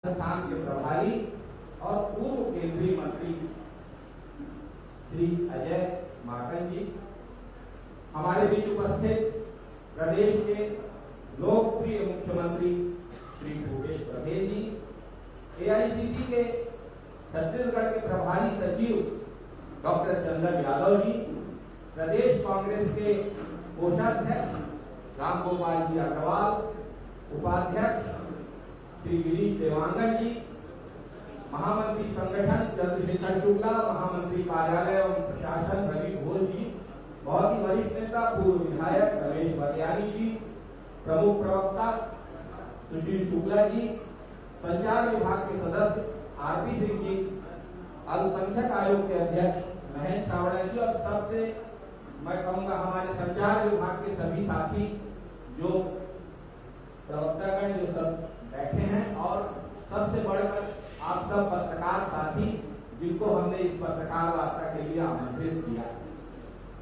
राजस्थान के प्रभारी और पूर्व केंद्रीय मंत्री श्री अजय माकन जी, हमारे बीच उपस्थित प्रदेश के लोकप्रिय मुख्यमंत्री श्री भूपेश बघेल जी, एआईसीसी के छत्तीसगढ़ के प्रभारी सचिव डॉक्टर चंदन यादव जी, प्रदेश कांग्रेस के कोषाध्यक्ष रामगोपाल जी अग्रवाल, उपाध्यक्ष श्री गिरीश देवांगन जी, महामंत्री संगठन चंद्रशेखर शुक्ला, महामंत्री कार्यालय एवं प्रशासन रवि घोष जी, बहुत ही वरिष्ठ नेता पूर्व विधायक रमेश बलियानी जी, प्रमुख प्रवक्ता सुशील शुक्ला जी, संचार विभाग के सदस्य आरपी सिंह जी, अल्पसंख्यक आयोग के अध्यक्ष महेश चावड़ा जी और सबसे मैं कहूंगा हमारे संचार विभाग के सभी साथी जो प्रवक्तागण जो सब बैठे हैं और सबसे बढ़कर आप सब पत्रकार साथी जिनको हमने इस पत्रकार वार्ता के लिए आमंत्रित किया।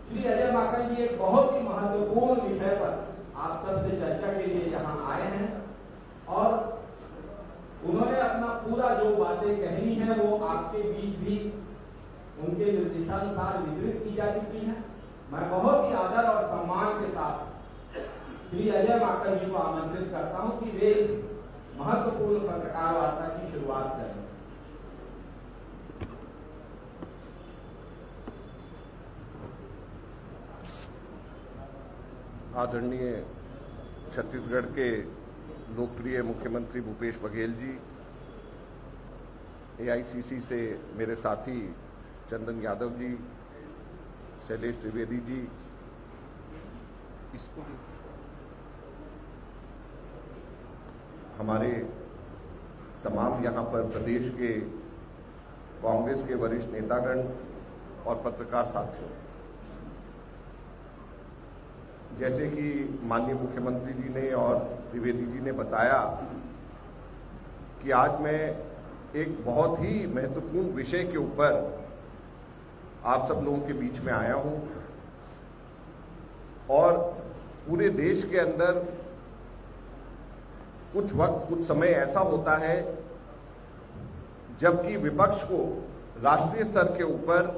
श्री अजय माकन जी एक बहुत ही महत्वपूर्ण विषय पर आप सबसे चर्चा के लिए यहाँ आए हैं और उन्होंने अपना पूरा जो बातें कहनी है वो आपके बीच भी उनके निर्देशानुसार वितरित की जा चुकी है। मैं बहुत ही आदर और सम्मान के साथ श्री अजय माकन जी को आमंत्रित करता हूं कि वे इस महत्वपूर्ण पत्रकार वार्ता की शुरुआत करें। आदरणीय छत्तीसगढ़ के लोकप्रिय मुख्यमंत्री भूपेश बघेल जी, एआईसीसी से मेरे साथी चंदन यादव जी, शैलेश त्रिवेदी जी, इसको हमारे तमाम यहाँ पर प्रदेश के कांग्रेस के वरिष्ठ नेतागण और पत्रकार साथियों, जैसे कि माननीय मुख्यमंत्री जी ने और त्रिवेदी जी ने बताया कि आज मैं एक बहुत ही महत्वपूर्ण विषय के ऊपर आप सब लोगों के बीच में आया हूं और पूरे देश के अंदर कुछ वक्त कुछ समय ऐसा होता है जबकि विपक्ष को राष्ट्रीय स्तर के ऊपर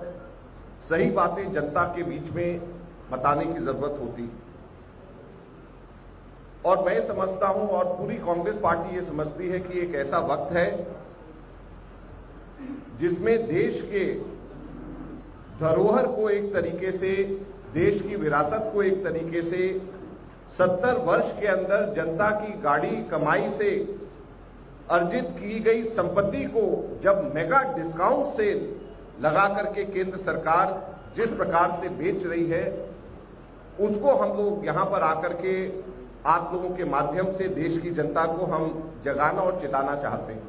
सही बातें जनता के बीच में बताने की जरूरत होती है और मैं समझता हूं और पूरी कांग्रेस पार्टी ये समझती है कि एक ऐसा वक्त है जिसमें देश के धरोहर को एक तरीके से, देश की विरासत को एक तरीके से 70 वर्ष के अंदर जनता की गाड़ी कमाई से अर्जित की गई संपत्ति को जब मेगा डिस्काउंट सेल लगा करके केंद्र सरकार जिस प्रकार से बेच रही है, उसको हम लोग यहां पर आकर के आप लोगों के माध्यम से देश की जनता को हम जगाना और चेताना चाहते हैं।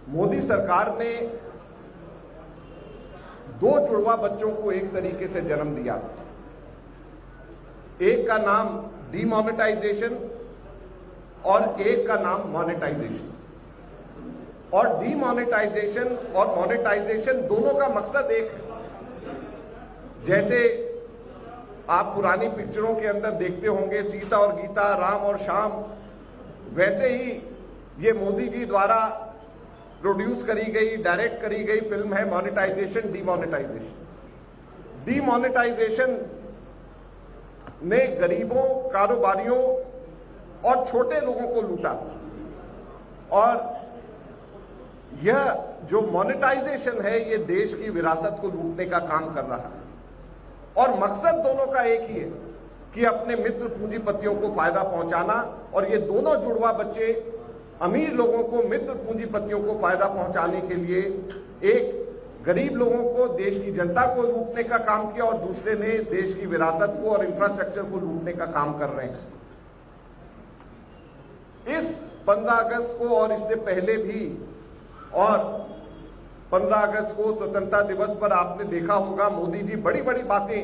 मोदी सरकार ने 2 जुड़वा बच्चों को एक तरीके से जन्म दिया। एक का नाम डीमोनेटाइजेशन और एक का नाम मोनेटाइजेशन। और डीमोनेटाइजेशन और मोनेटाइजेशन दोनों का मकसद एक है। जैसे आप पुरानी पिक्चरों के अंदर देखते होंगे सीता और गीता, राम और श्याम, वैसे ही ये मोदी जी द्वारा प्रोड्यूस करी गई, डायरेक्ट करी गई फिल्म है मोनेटाइजेशन डीमोनेटाइजेशन। डीमोनेटाइजेशन ने गरीबों, कारोबारियों और छोटे लोगों को लूटा और यह जो मोनेटाइजेशन है ये देश की विरासत को लूटने का काम कर रहा है और मकसद दोनों का एक ही है कि अपने मित्र पूंजीपतियों को फायदा पहुंचाना और ये दोनों जुड़वा बच्चे अमीर लोगों को, मित्र पूंजीपतियों को फायदा पहुंचाने के लिए एक गरीब लोगों को, देश की जनता को लूटने का काम किया और दूसरे ने देश की विरासत को और इंफ्रास्ट्रक्चर को लूटने का काम कर रहे हैं। इस 15 अगस्त को और इससे पहले भी और 15 अगस्त को स्वतंत्रता दिवस पर आपने देखा होगा मोदी जी बड़ी बड़ी बातें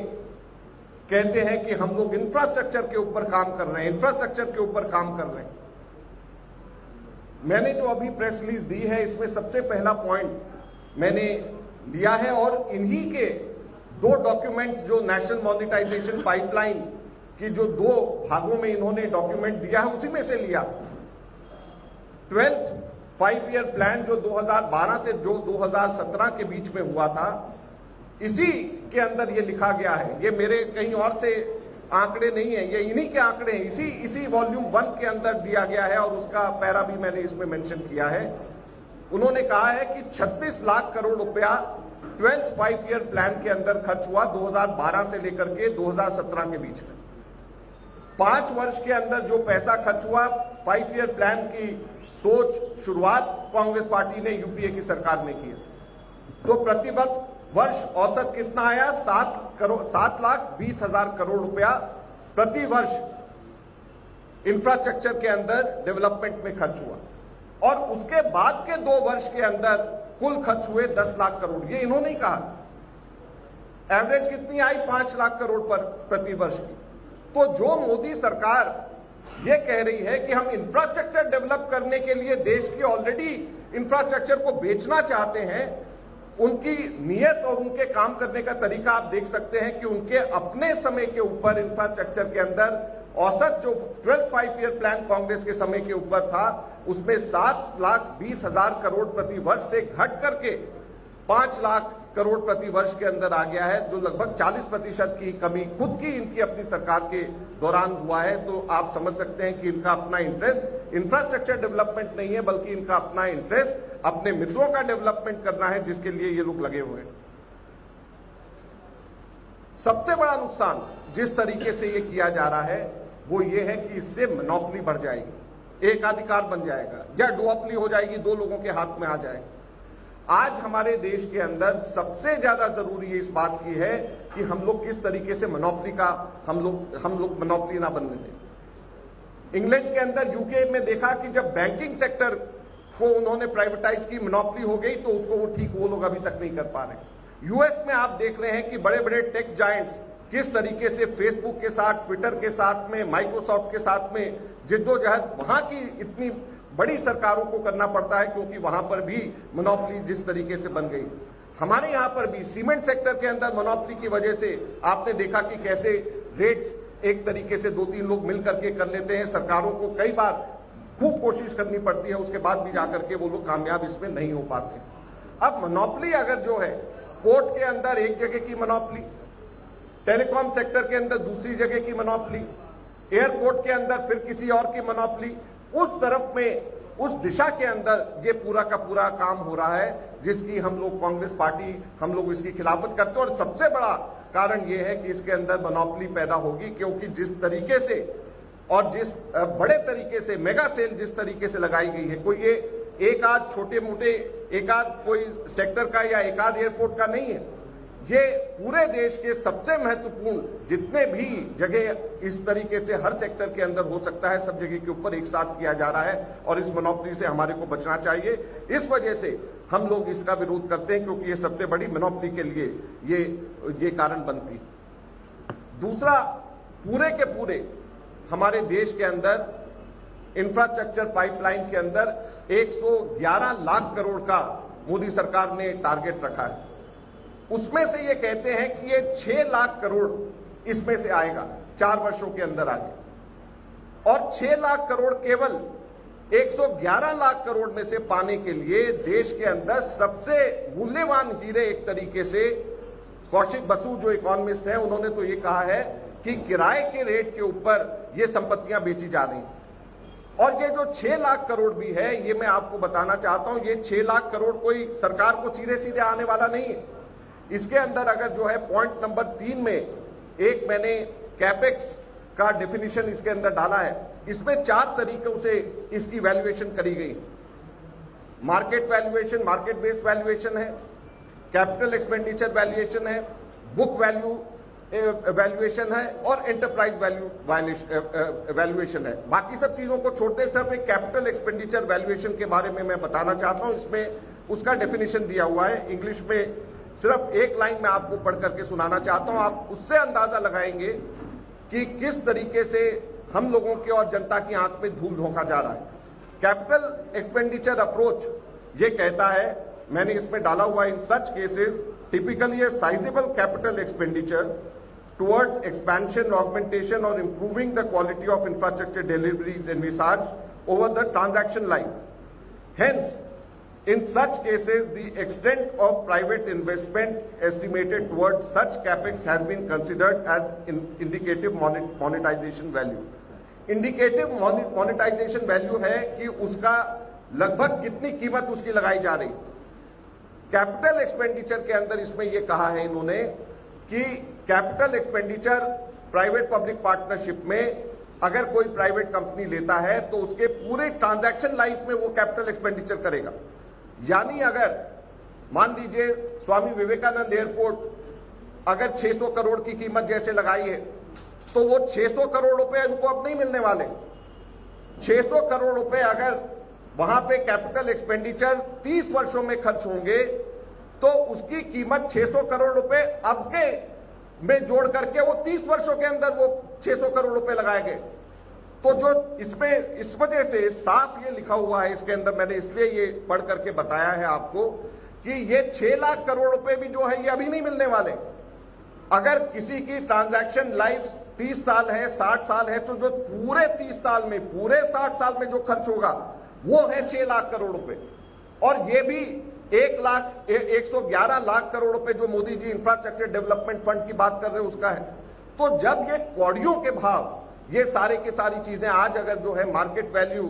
कहते हैं कि हम लोग इंफ्रास्ट्रक्चर के ऊपर काम कर रहे हैं, इंफ्रास्ट्रक्चर के ऊपर काम कर रहे हैं। मैंने जो अभी प्रेस रिलीज दी है इसमें सबसे पहला पॉइंट मैंने लिया है और इन्हीं के 2 डॉक्यूमेंट जो नेशनल मोनेटाइजेशन पाइपलाइन की जो 2 भागों में इन्होंने डॉक्यूमेंट दिया है उसी में से लिया। 12th 5 ईयर प्लान जो 2012 से जो 2017 के बीच में हुआ था, इसी के अंदर ये लिखा गया है। ये मेरे कहीं और से आंकड़े नहीं है, ये इन्हीं के आंकड़े हैं। इसी वॉल्यूम 1 के अंदर दिया गया है और उसका पैरा भी मैंने इसमें मेंशन किया है। उन्होंने कहा है कि 36 लाख करोड़ रुपया 12th 5 ईयर प्लान के अंदर खर्च हुआ 2012 से लेकर के 2017 के बीच में। 5 वर्ष के अंदर जो पैसा खर्च हुआ 5 ईयर प्लान की सोच शुरुआत कांग्रेस पार्टी ने, यूपीए की सरकार ने की, तो प्रतिवर्ष वर्ष औसत कितना आया? 7,20,000 करोड़ रुपया प्रति वर्ष इंफ्रास्ट्रक्चर के अंदर डेवलपमेंट में खर्च हुआ। और उसके बाद के 2 वर्ष के अंदर कुल खर्च हुए 10 लाख करोड़। ये इन्होंने ही कहा। एवरेज कितनी आई? 5 लाख करोड़ पर प्रति वर्ष की। तो जो मोदी सरकार ये कह रही है कि हम इंफ्रास्ट्रक्चर डेवलप करने के लिए देश की ऑलरेडी इंफ्रास्ट्रक्चर को बेचना चाहते हैं, उनकी नीयत और उनके काम करने का तरीका आप देख सकते हैं कि उनके अपने समय के ऊपर इंफ्रास्ट्रक्चर के अंदर औसत जो 12th 5 ईयर प्लान कांग्रेस के समय के ऊपर था, उसमें 7,20,000 करोड़ प्रति वर्ष से घट करके 5 लाख करोड़ प्रति वर्ष के अंदर आ गया है, जो लगभग 40% की कमी खुद की इनकी अपनी सरकार के दौरान हुआ है। तो आप समझ सकते हैं कि इनका अपना इंटरेस्ट इंफ्रास्ट्रक्चर डेवलपमेंट नहीं है, बल्कि इनका अपना इंटरेस्ट अपने मित्रों का डेवलपमेंट करना है, जिसके लिए ये लोग लगे हुए हैं। सबसे बड़ा नुकसान जिस तरीके से ये किया जा रहा है वो ये है कि इससे मोनोपोली बढ़ जाएगी, एकाधिकार बन जाएगा या डुओपोली हो जाएगी, 2 लोगों के हाथ में आ जाएगा। आज हमारे देश के अंदर सबसे ज्यादा जरूरी इस बात की है कि हम लोग किस तरीके से मोनोपोली का हम लोग मोनोपोली ना बनने दें। इंग्लैंड के अंदर, यूके में देखा कि जब बैंकिंग सेक्टर को उन्होंने प्राइवेटाइज की, मोनोपोली हो गई, तो उसको वो लोग अभी तक नहीं कर पा रहे। यूएस में आप देख रहे हैं कि बड़े बड़े टेक जायंट्स किस तरीके से फेसबुक के साथ, ट्विटर के साथ में, माइक्रोसॉफ्ट के साथ में जिद्दोजहद वहां की इतनी बड़ी सरकारों को करना पड़ता है, क्योंकि वहां पर भी मोनोपोली जिस तरीके से बन गई। हमारे यहां पर भी सीमेंट सेक्टर के अंदर मोनोपोली की वजह से आपने देखा कि कैसे रेट्स एक तरीके से 2-3 लोग मिल करके कर लेते हैं। सरकारों को कई बार खूब कोशिश करनी पड़ती है, उसके बाद भी जाकर के वो लोग कामयाब इसमें नहीं हो पाते। अब मोनोपोली अगर जो है, पोर्ट के अंदर एक जगह की मोनोपोली, टेलीकॉम सेक्टर के अंदर दूसरी जगह की मोनोपोली, एयरपोर्ट के अंदर फिर किसी और की मोनोपोली, उस तरफ में, उस दिशा के अंदर ये पूरा का पूरा काम हो रहा है, जिसकी हम लोग कांग्रेस पार्टी, हम लोग इसकी खिलाफत करते हैं। और सबसे बड़ा कारण ये है कि इसके अंदर मोनोपोली पैदा होगी, क्योंकि जिस तरीके से और जिस बड़े तरीके से मेगा सेल जिस तरीके से लगाई गई है, कोई ये एक आध छोटे मोटे एक आध कोई सेक्टर का या एक आध एयरपोर्ट का नहीं है, ये पूरे देश के सबसे महत्वपूर्ण जितने भी जगह इस तरीके से हर सेक्टर के अंदर हो सकता है, सब जगह के ऊपर एक साथ किया जा रहा है। और इस मोनोपोली से हमारे को बचना चाहिए। इस वजह से हम लोग इसका विरोध करते हैं, क्योंकि ये सबसे बड़ी मोनोपोली के लिए ये कारण बनती है। दूसरा, पूरे के पूरे हमारे देश के अंदर इंफ्रास्ट्रक्चर पाइपलाइन के अंदर 111 लाख करोड़ का मोदी सरकार ने टारगेट रखा है। उसमें से ये कहते हैं कि ये 6 लाख करोड़ इसमें से आएगा 4 वर्षों के अंदर आगे, और 6 लाख करोड़ केवल 111 लाख करोड़ में से पाने के लिए देश के अंदर सबसे मूल्यवान हीरे, एक तरीके से कौशिक बसु जो इकोनॉमिस्ट है, उन्होंने तो ये कहा है कि किराए के रेट के ऊपर ये संपत्तियां बेची जा रही हैं। और ये जो 6 लाख करोड़ भी है, ये मैं आपको बताना चाहता हूं, ये 6 लाख करोड़ कोई सरकार को सीधे सीधे आने वाला नहीं है। इसके अंदर अगर जो है पॉइंट नंबर 3 में एक मैंने कैपेक्स का डेफिनेशन इसके अंदर डाला है। इसमें 4 तरीकों से इसकी वैल्यूएशन करी गई। Market valuation, market based valuation है, कैपिटल एक्सपेंडिचर वैल्यूएशन है, बुक वैल्यू वैल्यूएशन है, और एंटरप्राइज वैल्यूएशन है। बाकी सब चीजों को छोड़ते सिर्फ एक कैपिटल एक्सपेंडिचर वैल्यूएशन के बारे में मैं बताना चाहता हूं। इसमें उसका डेफिनेशन दिया हुआ है इंग्लिश में, सिर्फ एक लाइन में आपको पढ़ करके सुनाना चाहता हूं। आप उससे अंदाजा लगाएंगे कि किस तरीके से हम लोगों की और जनता की आंख में धूल झोंका जा रहा है। कैपिटल एक्सपेंडिचर अप्रोच ये कहता है, मैंने इसमें डाला हुआ, in such cases typically a sizeable capital expenditure towards expansion, augmentation or improving the quality of infrastructure deliveries envisaged over the transaction life Hence, in such cases, the extent of private investment estimated towards such capex has been considered as indicative monetization value. Indicative monetization value है कि उसका लगभग कितनी कीमत उसकी लगाई जा रही। कैपिटल एक्सपेंडिचर के अंदर इसमें यह कहा है इन्होंने कि capital expenditure private public partnership में अगर कोई प्राइवेट कंपनी लेता है तो उसके पूरे ट्रांजैक्शन लाइफ में वो कैपिटल एक्सपेंडिचर करेगा। यानी अगर मान लीजिए स्वामी विवेकानंद एयरपोर्ट अगर 600 करोड़ की कीमत जैसे लगाई है तो वो 600 करोड़ रुपए उनको अब नहीं मिलने वाले। 600 करोड़ रुपए अगर वहां पे कैपिटल एक्सपेंडिचर 30 वर्षों में खर्च होंगे तो उसकी कीमत 600 करोड़ रुपए अब के में जोड़ करके वो 30 वर्षों के अंदर वो 600 करोड़ रुपए लगाए गए। तो जो इसमें इस वजह से साथ ये लिखा हुआ है इसके अंदर, मैंने इसलिए ये पढ़ करके बताया है आपको कि ये 6 लाख करोड़ रुपए भी जो है ये अभी नहीं मिलने वाले। अगर किसी की ट्रांजैक्शन लाइफ 30 साल है, 60 साल है, तो जो पूरे 30 साल में, पूरे 60 साल में जो खर्च होगा वो है 6 लाख करोड़ रुपए। और ये भी 111 लाख करोड़ रुपए जो Modi ji infrastructure development fund की बात कर रहे हैं उसका है। तो जब ये कौड़ियों के भाव, ये सारे की सारी चीजें आज अगर जो है मार्केट वैल्यू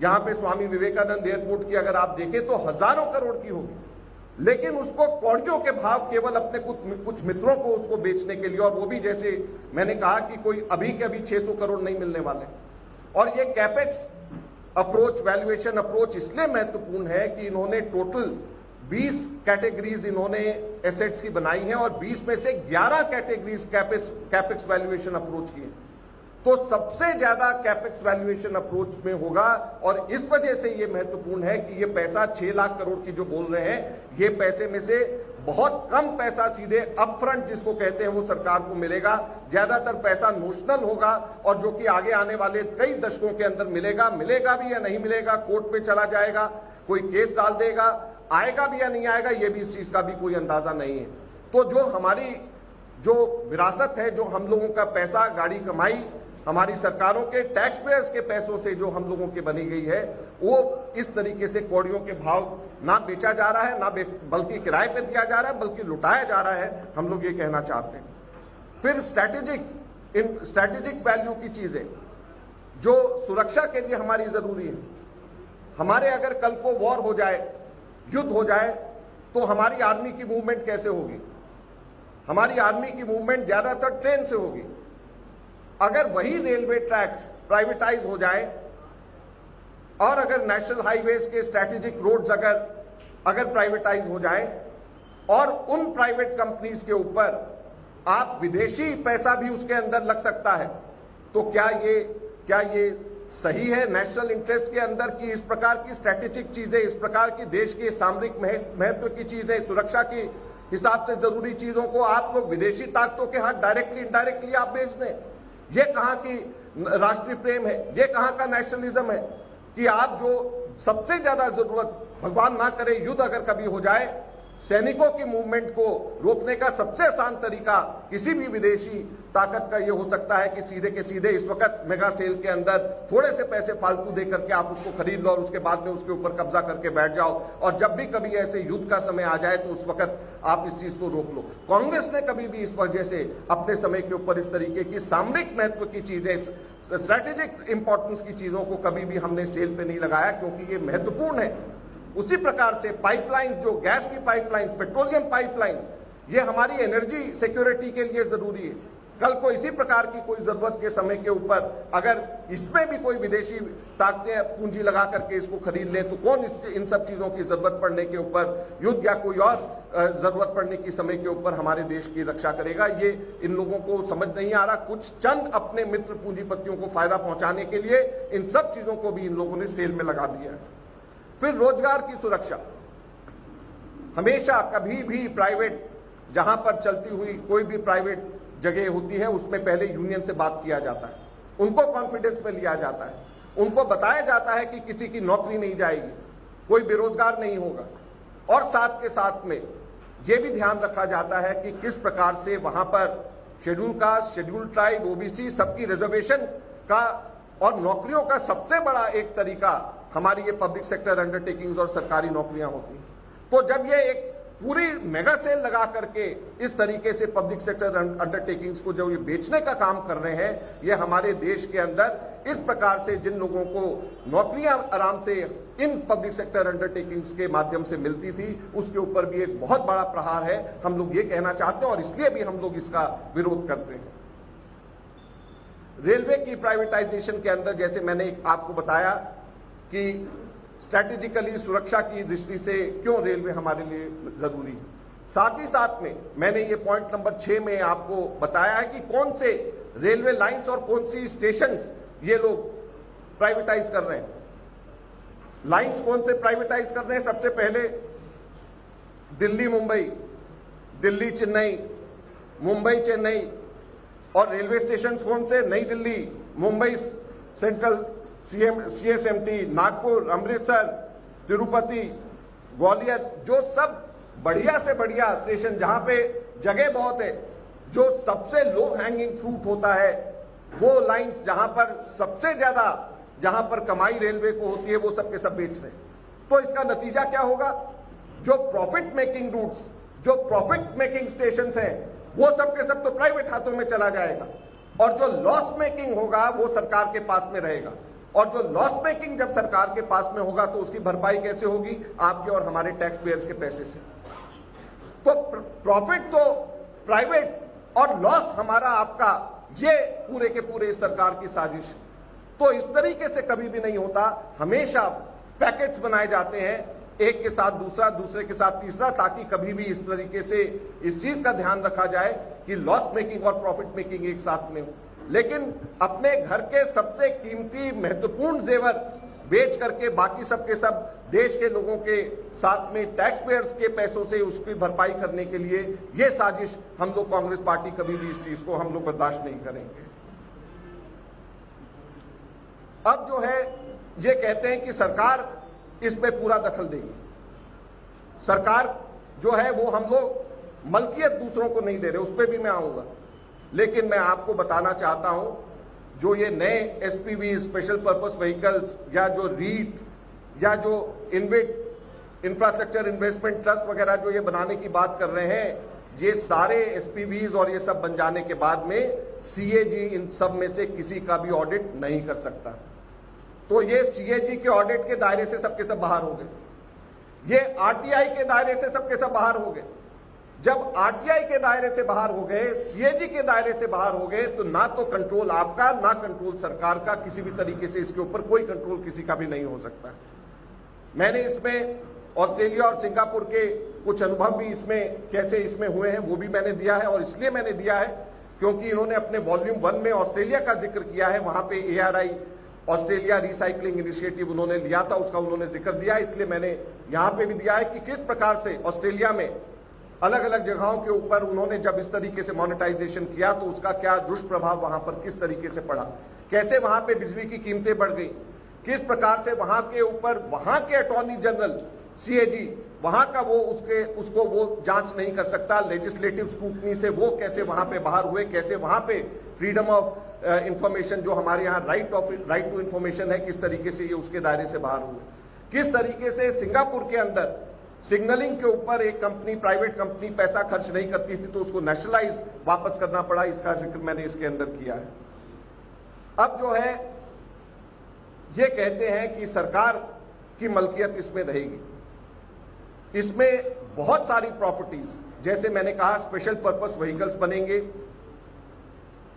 यहां पे स्वामी विवेकानंद एयरपोर्ट की अगर आप देखें तो हजारों करोड़ की होगी, लेकिन उसको कौड़ियों के भाव केवल अपने कुछ मित्रों को उसको बेचने के लिए, और वो भी जैसे मैंने कहा कि कोई अभी के अभी 600 करोड़ नहीं मिलने वाले। और ये कैपेक्स अप्रोच, वैल्यूएशन अप्रोच इसलिए महत्वपूर्ण है कि इन्होंने टोटल 20 कैटेगरीज इन्होंने एसेट्स की बनाई है और 20 में से 11 कैटेगरीज कैपेक्स वैल्यूएशन अप्रोच की है। तो सबसे ज्यादा कैपेक्स वैल्यूएशन अप्रोच में होगा और इस वजह से यह महत्वपूर्ण है कि यह पैसा 6 लाख करोड़ की जो बोल रहे हैं, ये पैसे में से बहुत कम पैसा सीधे अपफ्रंट जिसको कहते हैं वो सरकार को मिलेगा। ज्यादातर पैसा नोशनल होगा और जो कि आगे आने वाले कई दशकों के अंदर मिलेगा भी या नहीं मिलेगा, कोर्ट पे चला जाएगा, कोई केस डाल देगा, आएगा भी या नहीं आएगा, ये भी इस चीज का भी कोई अंदाजा नहीं है। तो जो हमारी जो विरासत है, जो हम लोगों का पैसा, गाड़ी कमाई, हमारी सरकारों के टैक्स पेयर्स के पैसों से जो हम लोगों की बनी गई है, वो इस तरीके से कौड़ियों के भाव ना बेचा जा रहा है, ना बल्कि किराए पे दिया जा रहा है, बल्कि लुटाया जा रहा है, हम लोग ये कहना चाहते हैं। फिर स्ट्रैटेजिक वैल्यू की चीजें जो सुरक्षा के लिए हमारी जरूरी है। हमारे अगर कल को वॉर हो जाए, युद्ध हो जाए, तो हमारी आर्मी की मूवमेंट कैसे होगी? हमारी आर्मी की मूवमेंट ज्यादातर ट्रेन से होगी। अगर वही रेलवे ट्रैक्स प्राइवेटाइज हो जाए और अगर नेशनल हाईवेज के स्ट्रैटेजिक रोड्स अगर प्राइवेटाइज हो जाए और उन प्राइवेट कंपनीज के ऊपर आप विदेशी पैसा भी उसके अंदर लग सकता है, तो क्या ये सही है नेशनल इंटरेस्ट के अंदर कि इस प्रकार की स्ट्रैटेजिक चीजें, इस प्रकार की देश की सामरिक महत्व की चीजें, सुरक्षा की हिसाब से जरूरी चीजों को आप लोग विदेशी ताकतों के हाथ डायरेक्टली इनडायरेक्टली आप बेच दें? ये कहां की राष्ट्रीय प्रेम है? ये कहां का नेशनलिज्म है कि आप जो सबसे ज्यादा जरूरत, भगवान ना करे युद्ध अगर कभी हो जाए, सैनिकों की मूवमेंट को रोकने का सबसे आसान तरीका किसी भी विदेशी ताकत का ये हो सकता है कि सीधे के सीधे इस वक्त मेगा सेल के अंदर थोड़े से पैसे फालतू दे करके आप उसको खरीद लो और उसके बाद में उसके ऊपर कब्जा करके बैठ जाओ, और जब भी कभी ऐसे युद्ध का समय आ जाए तो उस वक्त आप इस चीज को रोक लो। कांग्रेस ने कभी भी इस वजह से अपने समय के ऊपर इस तरीके की सामरिक महत्व की चीजें, स्ट्रैटेजिक इंपॉर्टेंस की चीजों को कभी भी हमने सेल पे नहीं लगाया, क्योंकि ये महत्वपूर्ण है। उसी प्रकार से पाइपलाइन, जो गैस की पाइपलाइन, पेट्रोलियम पाइपलाइन, ये हमारी एनर्जी सिक्योरिटी के लिए जरूरी है। कल को इसी प्रकार की कोई जरूरत के समय के ऊपर अगर इसमें भी कोई विदेशी ताकतें पूंजी लगा करके इसको खरीद ले, तो कौन इन सब चीजों की जरूरत पड़ने के ऊपर, युद्ध या कोई और जरूरत पड़ने की समय के ऊपर हमारे देश की रक्षा करेगा? ये इन लोगों को समझ नहीं आ रहा। कुछ चंद अपने मित्र पूंजीपतियों को फायदा पहुंचाने के लिए इन सब चीजों को भी इन लोगों ने सेल में लगा दिया है। फिर रोजगार की सुरक्षा, हमेशा कभी भी प्राइवेट जहां पर चलती हुई कोई भी प्राइवेट जगह होती है उसमें पहले यूनियन से बात किया जाता है, उनको कॉन्फिडेंस में लिया जाता है, उनको बताया जाता है कि किसी की नौकरी नहीं जाएगी, कोई बेरोजगार नहीं होगा, और साथ के साथ में यह भी ध्यान रखा जाता है कि किस प्रकार से वहां पर schedule caste, schedule tribe, OBC सबकी रिजर्वेशन का और नौकरियों का सबसे बड़ा एक तरीका हमारी ये पब्लिक सेक्टर अंडरटेकिंग्स और सरकारी नौकरियां होती हैं। तो जब ये एक पूरी मेगा सेल लगा करके इस तरीके से पब्लिक सेक्टर अंडरटेकिंग्स को जो ये बेचने का काम कर रहे हैं, ये हमारे देश के अंदर इस प्रकार से जिन लोगों को नौकरियां आराम से इन पब्लिक सेक्टर अंडरटेकिंग्स के माध्यम से मिलती थी, उसके ऊपर भी एक बहुत बड़ा प्रहार है। हम लोग ये कहना चाहते हैं और इसलिए भी हम लोग इसका विरोध करते हैं। रेलवे की प्राइवेटाइजेशन के अंदर जैसे मैंने आपको बताया कि स्ट्रैटेजिकली सुरक्षा की दृष्टि से क्यों रेलवे हमारे लिए जरूरी है, साथ ही साथ में मैंने ये पॉइंट नंबर 6 में आपको बताया है कि कौन से रेलवे लाइंस और कौन सी स्टेशंस ये लोग प्राइवेटाइज कर रहे हैं। लाइंस कौन से प्राइवेटाइज कर रहे हैं? सबसे पहले दिल्ली मुंबई, दिल्ली चेन्नई, मुंबई चेन्नई। और रेलवे स्टेशन कौन से? नई दिल्ली, मुंबई सेंट्रल, CSMT, नागपुर, अमृतसर, तिरुपति, ग्वालियर, जो सब बढ़िया से बढ़िया स्टेशन जहां पे जगह बहुत है, जो सबसे लो हैंगिंग फ्रूट होता है, वो लाइंस जहां पर सबसे ज्यादा जहां पर कमाई रेलवे को होती है, वो सब के सब बेच रहे हैं। तो इसका नतीजा क्या होगा? जो प्रॉफिट मेकिंग रूट्स, जो प्रॉफिट मेकिंग स्टेशन हैं, वो सब के सब तो प्राइवेट हाथों में चला जाएगा और जो लॉस मेकिंग होगा वो सरकार के पास में रहेगा। और जो लॉस मेकिंग जब सरकार के पास में होगा तो उसकी भरपाई कैसे होगी? आपके और हमारे टैक्स पेयर्स के पैसे से। तो प्रॉफिट तो प्राइवेट और लॉस हमारा आपका, ये पूरे के पूरे इस सरकार की साजिश है। तो इस तरीके से कभी भी नहीं होता, हमेशा पैकेट्स बनाए जाते हैं, एक के साथ दूसरा, दूसरे के साथ तीसरा, ताकि कभी भी इस तरीके से इस चीज का ध्यान रखा जाए कि लॉस मेकिंग और प्रॉफिट मेकिंग एक साथ में हो। लेकिन अपने घर के सबसे कीमती महत्वपूर्ण जेवर बेच करके बाकी सब के सब देश के लोगों के साथ में टैक्स पेयर्स के पैसों से उसकी भरपाई करने के लिए ये साजिश, हम लोग कांग्रेस पार्टी कभी भी इस चीज को हम लोग बर्दाश्त नहीं करेंगे। अब जो है ये कहते हैं कि सरकार इस पे पूरा दखल देगी। सरकार जो है वो हम लोग मलकियत दूसरों को नहीं दे रहे, उस पर भी मैं आऊंगा। लेकिन मैं आपको बताना चाहता हूं, जो ये नए SPV स्पेशल पर्पस व्हीकल्स या जो रीट या जो इन्वेट इंफ्रास्ट्रक्चर इन्वेस्टमेंट ट्रस्ट वगैरह जो ये बनाने की बात कर रहे हैं, ये सारे SPVs और ये सब बन जाने के बाद में CAG इन सब में से किसी का भी ऑडिट नहीं कर सकता। तो ये CAG के ऑडिट के दायरे से सबके सब बाहर हो गए, ये RTI के दायरे से सबके सब बाहर हो गए। जब RTI के दायरे से बाहर हो गए, CAG के दायरे से बाहर हो गए, तो ना तो कंट्रोल आपका, ना कंट्रोल सरकार का, किसी भी तरीके से इसके ऊपर कोई कंट्रोल किसी का भी नहीं हो सकता। मैंने इसमें ऑस्ट्रेलिया और सिंगापुर के कुछ अनुभव भी इसमें कैसे इसमें हुए हैं वो भी मैंने दिया है, और इसलिए मैंने दिया है क्योंकि इन्होंने अपने वॉल्यूम 1 में ऑस्ट्रेलिया का जिक्र किया है। वहां पे ARI ऑस्ट्रेलिया रिसाइकलिंग इनिशिएटिव उन्होंने लिया था, उसका उन्होंने जिक्र दिया, इसलिए मैंने यहां पे भी दिया है कि किस प्रकार से ऑस्ट्रेलिया में अलग अलग जगहों के ऊपर उन्होंने जब इस तरीके से मोनेटाइजेशन किया तो उसका क्या दुष्प्रभाव वहां पर किस तरीके से पड़ा, कैसे वहां पे बिजली की कीमतें बढ़ गई, किस प्रकार से वहां के ऊपर वहां के अटॉर्नी जनरल CAG वहां का उसको वो जांच नहीं कर सकता, लेजिस्लेटिव स्क्रूटनी से वो कैसे वहां पे बाहर हुए, कैसे वहां पे फ्रीडम ऑफ इंफॉर्मेशन जो हमारे यहाँ राइट टू इंफॉर्मेशन है, किस तरीके से ये उसके दायरे से बाहर हुए, किस तरीके से सिंगापुर के अंदर सिग्नलिंग के ऊपर एक कंपनी, प्राइवेट कंपनी पैसा खर्च नहीं करती थी तो उसको नेशनलाइज वापस करना पड़ा, इसका जिक्र मैंने इसके अंदर किया है। अब जो है ये कहते हैं कि सरकार की मलकियत इसमें रहेगी, इसमें बहुत सारी प्रॉपर्टीज, जैसे मैंने कहा स्पेशल पर्पस व्हीकल्स बनेंगे,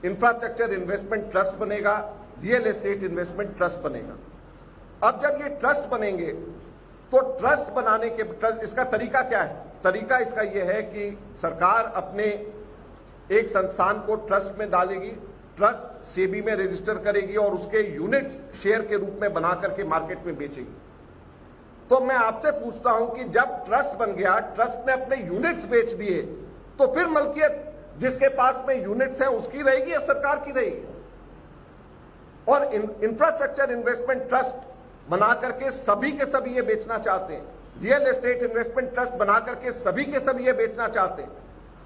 इंफ्रास्ट्रक्चर इन्वेस्टमेंट ट्रस्ट बनेगा, रियल एस्टेट इन्वेस्टमेंट ट्रस्ट बनेगा। अब जब ये ट्रस्ट बनेंगे तो ट्रस्ट बनाने के इसका तरीका क्या है? तरीका इसका यह है कि सरकार अपने एक संस्थान को ट्रस्ट में डालेगी, ट्रस्ट सेबी में रजिस्टर करेगी और उसके यूनिट्स शेयर के रूप में बना करके मार्केट में बेचेगी। तो मैं आपसे पूछता हूं कि जब ट्रस्ट बन गया, ट्रस्ट ने अपने यूनिट्स बेच दिए, तो फिर मलकियत जिसके पास में यूनिट्स हैं उसकी रहेगी या सरकार की रहेगी? और इंफ्रास्ट्रक्चर इन्वेस्टमेंट ट्रस्ट बना करके सभी के सभी ये बेचना चाहते हैं, रियल एस्टेट इन्वेस्टमेंट ट्रस्ट बना करके सभी के सभी ये बेचना चाहते हैं,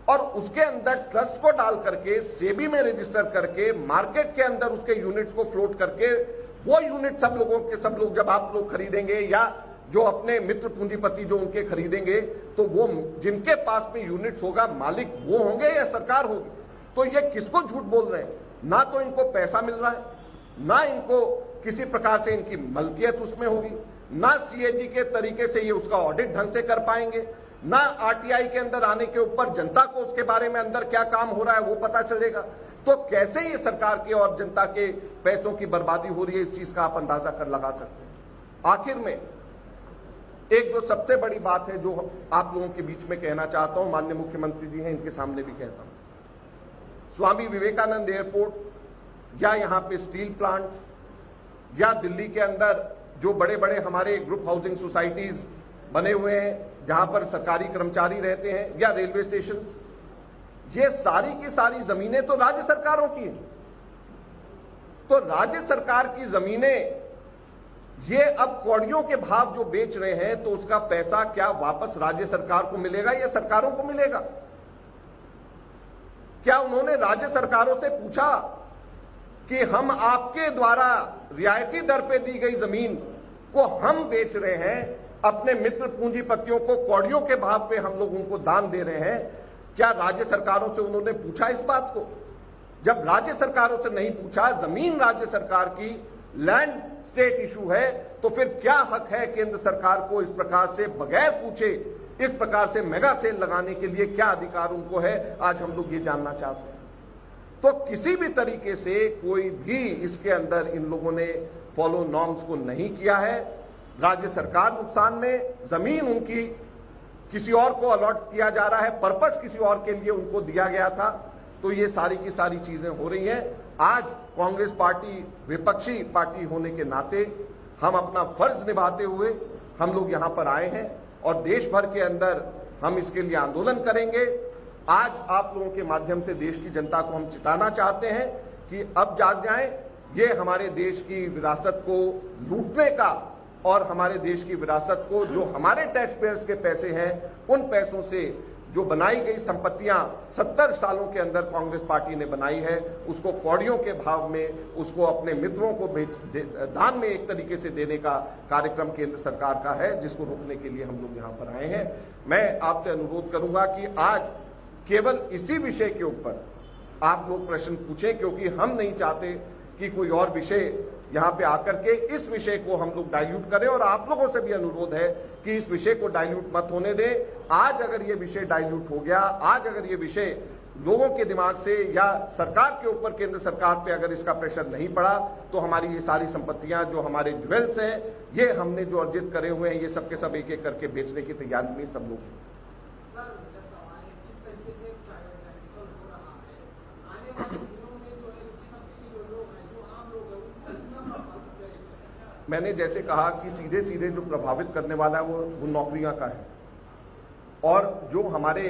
और उसके अंदर ट्रस्ट को डाल करके सेबी में रजिस्टर करके मार्केट के अंदर उसके यूनिट्स को फ्लोट करके वो यूनिट सब लोग जब आप लोग खरीदेंगे या जो अपने मित्र पूंजीपति जो उनके खरीदेंगे, तो वो जिनके पास में यूनिट्स होगा मालिक वो होंगे या सरकार होगी। तो ये किसको झूठ बोल रहे हैं? ना तो इनको पैसा मिल रहा है, ना इनको किसी प्रकार से इनकी मलकियत उसमें होगी, ना सीएजी के तरीके से ये उसका ऑडिट ढंग से कर पाएंगे, ना आरटीआई के अंदर आने के ऊपर जनता को उसके बारे में अंदर क्या काम हो रहा है वो पता चलेगा। तो कैसे ये सरकार के और जनता के पैसों की बर्बादी हो रही है, इस चीज का आप अंदाजा कर लगा सकते हैं। आखिर में एक जो सबसे बड़ी बात है जो आप लोगों के बीच में कहना चाहता हूं, माननीय मुख्यमंत्री जी हैं, इनके सामने भी कहता हूं, स्वामी विवेकानंद एयरपोर्ट या यहां पे स्टील प्लांट्स या दिल्ली के अंदर जो बड़े बड़े हमारे ग्रुप हाउसिंग सोसाइटीज बने हुए हैं जहां पर सरकारी कर्मचारी रहते हैं, या रेलवे स्टेशन, ये सारी की सारी जमीनें तो राज्य सरकारों की हैं। तो राज्य सरकार की जमीनें ये अब कौड़ियों के भाव जो बेच रहे हैं, तो उसका पैसा क्या वापस राज्य सरकार को मिलेगा या सरकारों को मिलेगा? क्या उन्होंने राज्य सरकारों से पूछा कि हम आपके द्वारा रियायती दर पे दी गई जमीन को हम बेच रहे हैं, अपने मित्र पूंजीपतियों को कौड़ियों के भाव पे हम लोग उनको दान दे रहे हैं? क्या राज्य सरकारों से उन्होंने पूछा इस बात को? जब राज्य सरकारों से नहीं पूछा, जमीन राज्य सरकार की, लैंड स्टेट इशू है, तो फिर क्या हक है केंद्र सरकार को इस प्रकार से बगैर पूछे इस प्रकार से मेगा सेल लगाने के लिए क्या अधिकार उनको है? आज हम लोग ये जानना चाहते हैं। तो किसी भी तरीके से कोई भी इसके अंदर इन लोगों ने फॉलो नॉर्म्स को नहीं किया है। राज्य सरकार नुकसान में, जमीन उनकी किसी और को अलॉट किया जा रहा है, पर्पस किसी और के लिए उनको दिया गया था। तो ये सारी की सारी चीजें हो रही हैं। आज कांग्रेस पार्टी विपक्षी पार्टी होने के नाते हम अपना फर्ज निभाते हुए हम लोग यहां पर आए हैं और देश भर के अंदर हम इसके लिए आंदोलन करेंगे। आज आप लोगों के माध्यम से देश की जनता को हम चिताना चाहते हैं कि अब जाग जाएं, ये हमारे देश की विरासत को लूटने का और हमारे देश की विरासत को, जो हमारे टैक्स पेयर्स के पैसे हैं, उन पैसों से जो बनाई गई संपत्तियां 70 सालों के अंदर कांग्रेस पार्टी ने बनाई है, उसको कौड़ियों के भाव में उसको अपने मित्रों को दान में एक तरीके से देने का कार्यक्रम केंद्र सरकार का है, जिसको रोकने के लिए हम लोग यहां पर आए हैं। मैं आपसे अनुरोध करूंगा कि आज केवल इसी विषय के ऊपर आप लोग प्रश्न पूछें, क्योंकि हम नहीं चाहते कि कोई और विषय यहां पे आकर के इस विषय को हम लोग डाइल्यूट करें। और आप लोगों से भी अनुरोध है कि इस विषय को डाइल्यूट मत होने दें। आज अगर ये विषय डाइल्यूट हो गया, आज अगर ये विषय लोगों के दिमाग से या सरकार के ऊपर, केंद्र सरकार पे अगर इसका प्रेशर नहीं पड़ा, तो हमारी ये सारी संपत्तियां जो हमारे ज्वेल्स हैं, ये हमने जो अर्जित करे हुए हैं, ये सबके सब एक एक करके बेचने की तैयारी में सब लोग हैं। मैंने जैसे कहा कि सीधे सीधे जो प्रभावित करने वाला है वो नौकरियां का है, और जो हमारे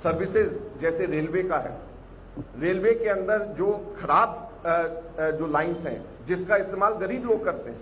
सर्विसेज जैसे रेलवे का है, रेलवे के अंदर जो खराब जो लाइंस हैं जिसका इस्तेमाल गरीब लोग करते हैं,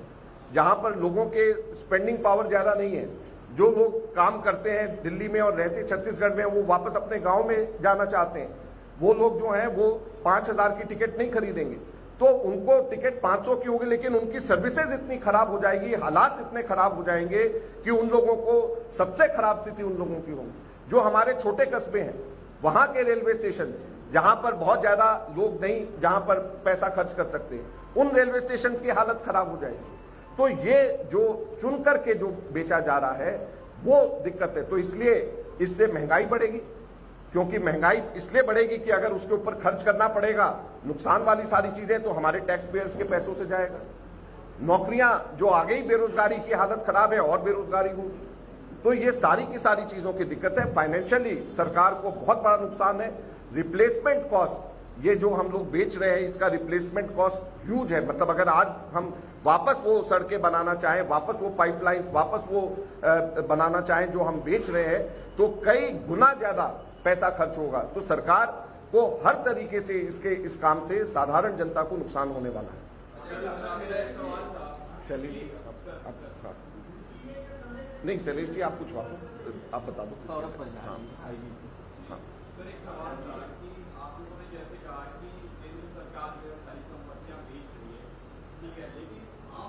जहां पर लोगों के स्पेंडिंग पावर ज्यादा नहीं है, जो लोग काम करते हैं दिल्ली में और रहते छत्तीसगढ़ में, वो वापस अपने गांव में जाना चाहते हैं, वो लोग जो हैं वो 5,000 की टिकट नहीं खरीदेंगे, तो उनको टिकट 500 की होगी, लेकिन उनकी सर्विसेज इतनी खराब हो जाएगी, हालात इतने खराब हो जाएंगे कि उन लोगों को सबसे खराब स्थिति उन लोगों की होगी। जो हमारे छोटे कस्बे हैं, वहां के रेलवे स्टेशन जहां पर बहुत ज्यादा लोग नहीं, जहां पर पैसा खर्च कर सकते हैं, उन रेलवे स्टेशन की हालत खराब हो जाएगी। तो ये जो चुन करके जो बेचा जा रहा है वो दिक्कत है। तो इसलिए इससे महंगाई बढ़ेगी, क्योंकि महंगाई इसलिए बढ़ेगी कि अगर उसके ऊपर खर्च करना पड़ेगा नुकसान वाली सारी चीजें, तो हमारे टैक्स पेयर्स के पैसों से जाएगा। नौकरियां जो आ गई, बेरोजगारी की हालत खराब है और बेरोजगारी होगी। तो ये सारी की सारी चीजों की दिक्कत है। फाइनेंशियली सरकार को बहुत बड़ा नुकसान है। रिप्लेसमेंट कॉस्ट, ये जो हम लोग बेच रहे हैं, इसका रिप्लेसमेंट कॉस्ट ह्यूज है। मतलब अगर आज हम वापस वो सड़कें बनाना चाहें, वापस वो पाइपलाइंस, वापस वो बनाना चाहें जो हम बेच रहे हैं, तो कई गुना ज्यादा पैसा खर्च होगा। तो सरकार को हर तरीके से इस काम से साधारण जनता को नुकसान होने वाला है। नहीं शैलेश जी, आप कुछ आप बता दो। सर एक सवाल था कि आप लोगों ने जैसे कहा कि केंद्र सरकार जो सारी संपत्तियां बेच रही है, ठीक है, लेकिन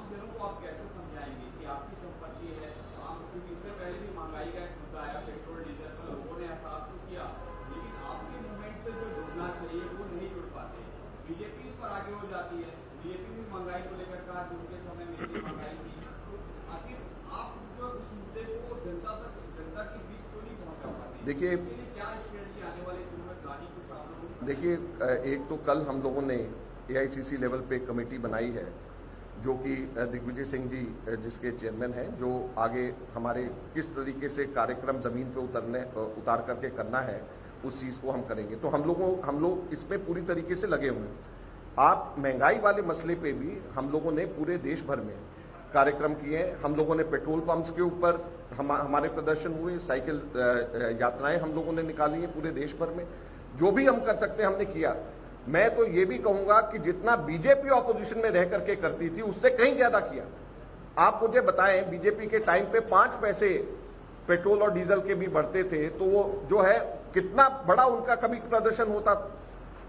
जनों को आप कैसे समझाएंगे कि आपकी संपत्ति है आम, क्योंकि इससे पहले भी महंगाई का एक मुद्दा आया, पेट्रोल डीजल पर लोगों ने एहसास तो किया, लेकिन आपके मूवमेंट से जो जुड़ना चाहिए वो नहीं जुड़ पाते। बीजेपी इस पर आगे हो जाती है, बीजेपी भी महंगाई को लेकर कहा कि उनके समय में इतनी महंगाई थी, तो आखिर आप जो उस मुद्दे को जनता के बीच क्यों नहीं पहुंचा पाते? देखिए, क्या स्ट्रेटजी आने वाले दिनों में गाड़ी कुछ आप लोगों को? देखिए, एक तो कल हम लोगों ने AICC लेवल पे एक कमेटी बनाई है जो कि दिग्विजय सिंह जी जिसके चेयरमैन हैं, जो आगे हमारे किस तरीके से कार्यक्रम जमीन पे उतार करके करना है उस चीज़ को हम करेंगे। तो हम लोग इसमें पूरी तरीके से लगे हुए हैं। आप महंगाई वाले मसले पे भी हम लोगों ने पूरे देश भर में कार्यक्रम किए हैं। हम लोगों ने पेट्रोल पंप्स के ऊपर हमारे प्रदर्शन हुए, साइकिल यात्राएं हम लोगों ने निकाली हैं पूरे देश भर में। जो भी हम कर सकते हैं हमने किया। मैं तो ये भी कहूंगा कि जितना बीजेपी ऑपोजिशन में रह करके करती थी उससे कहीं ज्यादा किया। आप मुझे बताएं, बीजेपी के टाइम पे 5 पैसे पेट्रोल और डीजल के भी बढ़ते थे, तो वो जो है कितना बड़ा उनका कभी प्रदर्शन होता।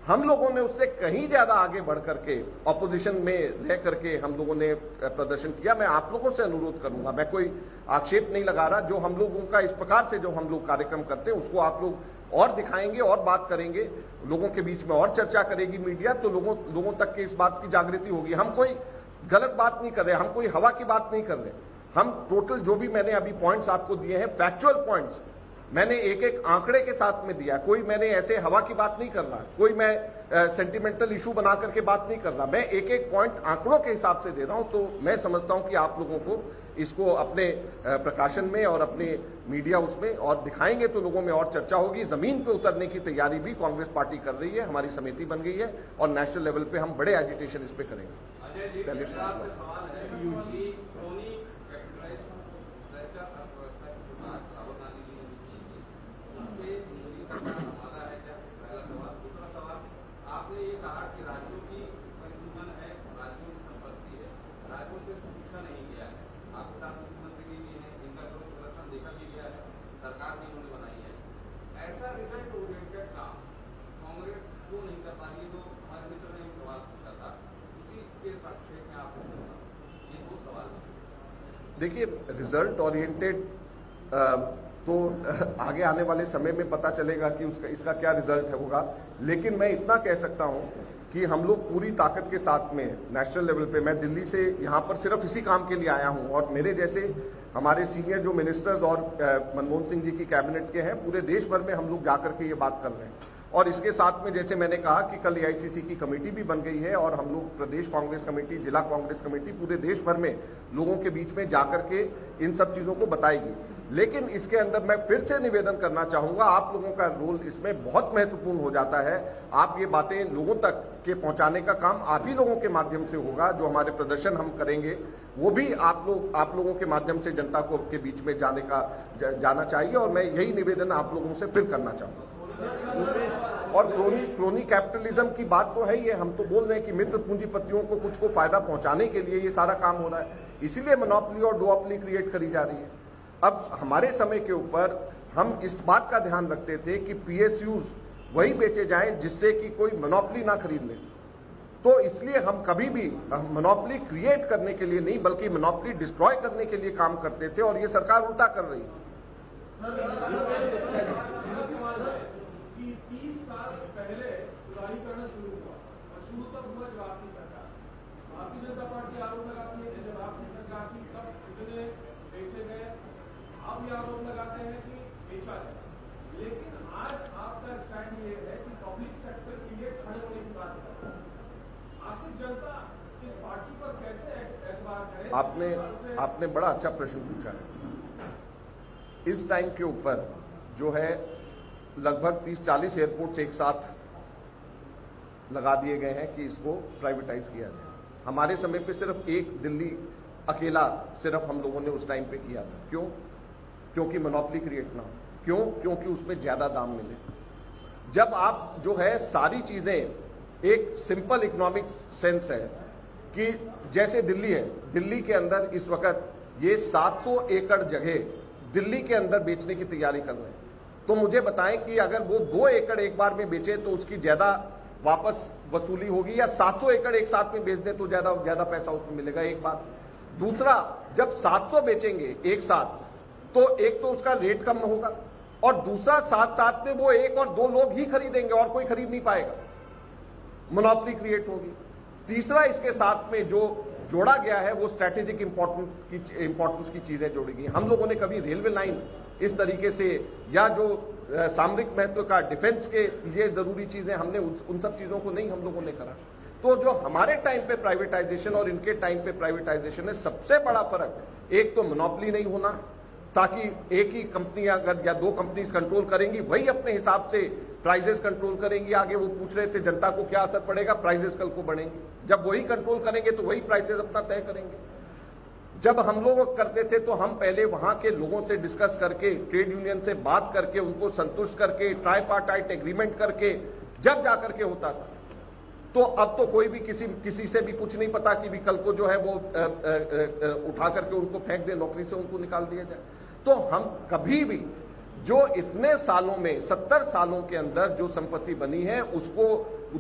हम लोगों ने उससे कहीं ज्यादा आगे बढ़ करके ऑपोजिशन में रह करके हम लोगों ने प्रदर्शन किया। मैं आप लोगों से अनुरोध करूंगा, मैं कोई आक्षेप नहीं लगा रहा, जो हम लोगों का इस प्रकार से जो हम लोग कार्यक्रम करते हैं उसको आप लोग और दिखाएंगे और बात करेंगे, लोगों के बीच में और चर्चा करेगी मीडिया, तो लोगों तक के इस बात की जागृति होगी। हम कोई गलत बात नहीं कर रहे, हम कोई हवा की बात नहीं कर रहे। हम टोटल जो भी मैंने अभी पॉइंट्स आपको दिए हैं, फैक्चुअल पॉइंट्स मैंने एक एक आंकड़े के साथ में दिया। कोई मैंने ऐसे हवा की बात नहीं कर रहा, कोई मैं सेंटिमेंटल इशू बना करके बात नहीं कर रहा। मैं एक एक पॉइंट आंकड़ों के हिसाब से दे रहा हूं। तो मैं समझता हूं कि आप लोगों को इसको अपने प्रकाशन में और अपने मीडिया उसमें और दिखाएंगे तो लोगों में और चर्चा होगी। जमीन पे उतरने की तैयारी भी कांग्रेस पार्टी कर रही है, हमारी समिति बन गई है और नेशनल लेवल पे हम बड़े एजिटेशन इस पे करेंगे। अजय जी, आपसे सवाल है कि क्रोनी कैपिटलाइज संचार अर्थव्यवस्था की बात राहुल गांधी जी ने की थी, उसपे मोदी सरकार हमारा है क्या? पहला सवाल। दूसरा सवाल, आपने ये कहा कि राज्यों की परिसीमन है, राज्यों की संपत्ति है, राज्यों से पूछा नहीं गया है। आपके साथ मुख्यमंत्री भी हैं, इनका जो प्रदर्शन देखा भी गया है, सरकार भी इन्होंने बनाई है। ऐसा रिजल्ट ओरिएंटेड काम कांग्रेस क्यों नहीं कर पा रही है? जो हमारे मित्र ने एक सवाल पूछा था, उसी के संक्षेप में आपसे पूछा, ये 2 सवाल हैं। देखिए, रिजल्ट ओरिएंटेड तो आगे आने वाले समय में पता चलेगा कि इसका क्या रिजल्ट होगा। लेकिन मैं इतना कह सकता हूं कि हम लोग पूरी ताकत के साथ में नेशनल लेवल पे, मैं दिल्ली से यहाँ पर सिर्फ इसी काम के लिए आया हूँ और मेरे जैसे हमारे सीनियर जो मिनिस्टर्स और मनमोहन सिंह जी की कैबिनेट के हैं, पूरे देश भर में हम लोग जाकर के ये बात कर रहे हैं। और इसके साथ में जैसे मैंने कहा कि कल AICC की कमेटी भी बन गई है और हम लोग प्रदेश कांग्रेस कमेटी, जिला कांग्रेस कमेटी पूरे देश भर में लोगों के बीच में जाकर के इन सब चीजों को बताएगी। लेकिन इसके अंदर मैं फिर से निवेदन करना चाहूंगा, आप लोगों का रोल इसमें बहुत महत्वपूर्ण हो जाता है। आप ये बातें लोगों तक के पहुंचाने का काम आप ही लोगों के माध्यम से होगा। जो हमारे प्रदर्शन हम करेंगे वो भी आप लोगों के माध्यम से जनता को के बीच में जाना चाहिए और मैं यही निवेदन आप लोगों से फिर करना चाहूंगा। और क्रोनी कैपिटलिज्म की बात तो है ही है। हम तो बोल रहे हैं कि मित्र पूंजीपतियों को कुछ को फायदा पहुंचाने के लिए ये सारा काम हो रहा है, इसीलिए मोनोपोली और डुओपोली क्रिएट करी जा रही है। अब हमारे समय के ऊपर हम इस बात का ध्यान रखते थे कि PSUs वही बेचे जाएं जिससे कि कोई मोनोपोली ना खरीद ले। तो इसलिए हम कभी भी मोनोपोली क्रिएट करने के लिए नहीं बल्कि मोनोपोली डिस्ट्रॉय करने के लिए काम करते थे और ये सरकार उल्टा कर रही है। 30 साल पहले उदारीकरण शुरू हुआ और शुरू तक हुआ जब आपकी सरकार, भारतीय जनता पार्टी आरोप लगाती है कि जब आपकी सरकार थी तब इतने बेचे गए। आप ये आरोप लगाते हैं कि बेचा गया, लेकिन आज आपका स्टैंड ये है कि पब्लिक सेक्टर के लिए खड़े होने की बात करता है। आखिर जनता इस पार्टी पर कैसे एतबार करे? आपने बड़ा अच्छा प्रश्न पूछा है। इस टाइम के ऊपर जो है लगभग 30-40 एयरपोर्ट्स एक साथ लगा दिए गए हैं कि इसको प्राइवेटाइज किया जाए। हमारे समय पे सिर्फ एक दिल्ली अकेला सिर्फ हम लोगों ने उस टाइम पे किया था। क्यों? क्योंकि मोनोपोली क्रिएट ना हो। क्यों? क्योंकि उसमें ज्यादा दाम मिले। जब आप जो है सारी चीजें एक सिंपल इकोनॉमिक सेंस है कि जैसे दिल्ली है, दिल्ली के अंदर इस वक्त ये 700 एकड़ जगह दिल्ली के अंदर बेचने की तैयारी कर रहे हैं। तो मुझे बताएं कि अगर वो 2 एकड़ एक बार में बेचे तो उसकी ज्यादा वापस वसूली होगी या 700 एकड़ एक साथ में बेच दे तो ज्यादा पैसा उसमें मिलेगा एक बार। दूसरा, जब 700 बेचेंगे एक साथ, तो एक तो उसका रेट कम होगा, और दूसरा साथ साथ में वो 1 और 2 लोग ही खरीदेंगे और कोई खरीद नहीं पाएगा, मोनोपोली क्रिएट होगी। तीसरा, इसके साथ में जो जोड़ा गया है वो स्ट्रैटेजिक इंपॉर्टेंस की चीजें जोड़ी गई। हम लोगों ने कभी रेलवे लाइन इस तरीके से, या जो सामरिक महत्व का डिफेंस के लिए जरूरी चीजें, हमने उन सब चीजों को नहीं हम लोगों ने करा। तो जो हमारे टाइम पे प्राइवेटाइजेशन और इनके टाइम पे प्राइवेटाइजेशन है, सबसे बड़ा फर्क, एक तो मोनोपोली नहीं होना, ताकि एक ही कंपनी अगर या 2 कंपनीज कंट्रोल करेंगी, वही अपने हिसाब से प्राइजेस कंट्रोल करेंगी। आगे वो पूछ रहे थे जनता को क्या असर पड़ेगा, प्राइजेस कल को बढ़ेंगे। जब वही कंट्रोल करेंगे तो वही प्राइजेस अपना तय करेंगे। जब हम लोग करते थे तो हम पहले वहां के लोगों से डिस्कस करके, ट्रेड यूनियन से बात करके, उनको संतुष्ट करके, ट्राइपार्टाइट एग्रीमेंट करके जब जाकर के होता था। तो अब तो कोई भी किसी से भी कुछ नहीं पता कि भी कल को जो है वो उठा करके उनको फेंक दे, नौकरी से उनको निकाल दिया जाए। तो हम कभी भी जो इतने सालों में, 70 सालों के अंदर जो संपत्ति बनी है, उसको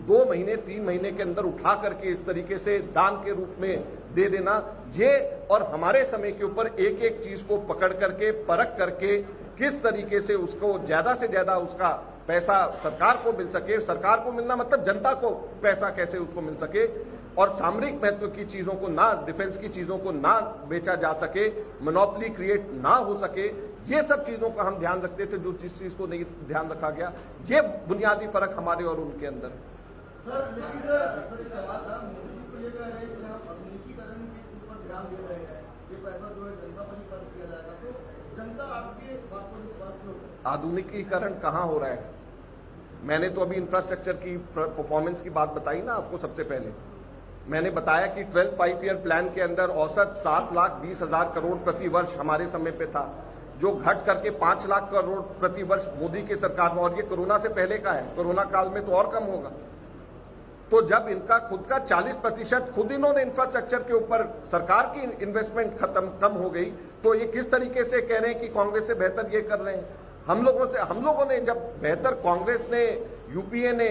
2 महीने 3 महीने के अंदर उठा करके इस तरीके से दान के रूप में दे देना, ये और हमारे समय के ऊपर एक एक चीज को पकड़ करके, परख करके, किस तरीके से उसको ज्यादा से ज्यादा उसका पैसा सरकार को मिल सके, सरकार को मिलना मतलब जनता को पैसा कैसे उसको मिल सके, और सामरिक महत्व की चीजों को ना, डिफेंस की चीजों को ना बेचा जा सके, मोनोपोली क्रिएट ना हो सके, ये सब चीजों का हम ध्यान रखते थे, जो जिस चीज को नहीं ध्यान रखा गया। ये बुनियादी फर्क हमारे और उनके अंदर है। सर, लेकिन सर एक सवाल था, मोदी को ये कह रहे हैं कि हम आधुनिकीकरण के ऊपर ध्यान दे रहे हैं, ये पैसा जो है जनता पर ही खर्च किया जाएगा, तो जनता आपके बात पर विश्वास क्यों करे? आधुनिकीकरण कहाँ हो रहा है? मैंने तो अभी इंफ्रास्ट्रक्चर की परफॉर्मेंस की बात बताई ना आपको। सबसे पहले मैंने बताया कि 12 5 ईयर प्लान के अंदर औसत 7,20,000 करोड़ प्रति वर्ष हमारे समय पे था, जो घट करके 5 लाख करोड़ प्रति वर्ष मोदी की सरकार में, और ये कोरोना से पहले का है, कोरोना काल में तो और कम होगा। तो जब इनका खुद का 40% खुद इन्होंने इंफ्रास्ट्रक्चर के ऊपर, सरकार की इन्वेस्टमेंट कम हो गई, तो ये किस तरीके से कह रहे हैं कि कांग्रेस से बेहतर ये कर रहे हैं? हम लोगों ने जब बेहतर, कांग्रेस ने, यूपीए ने,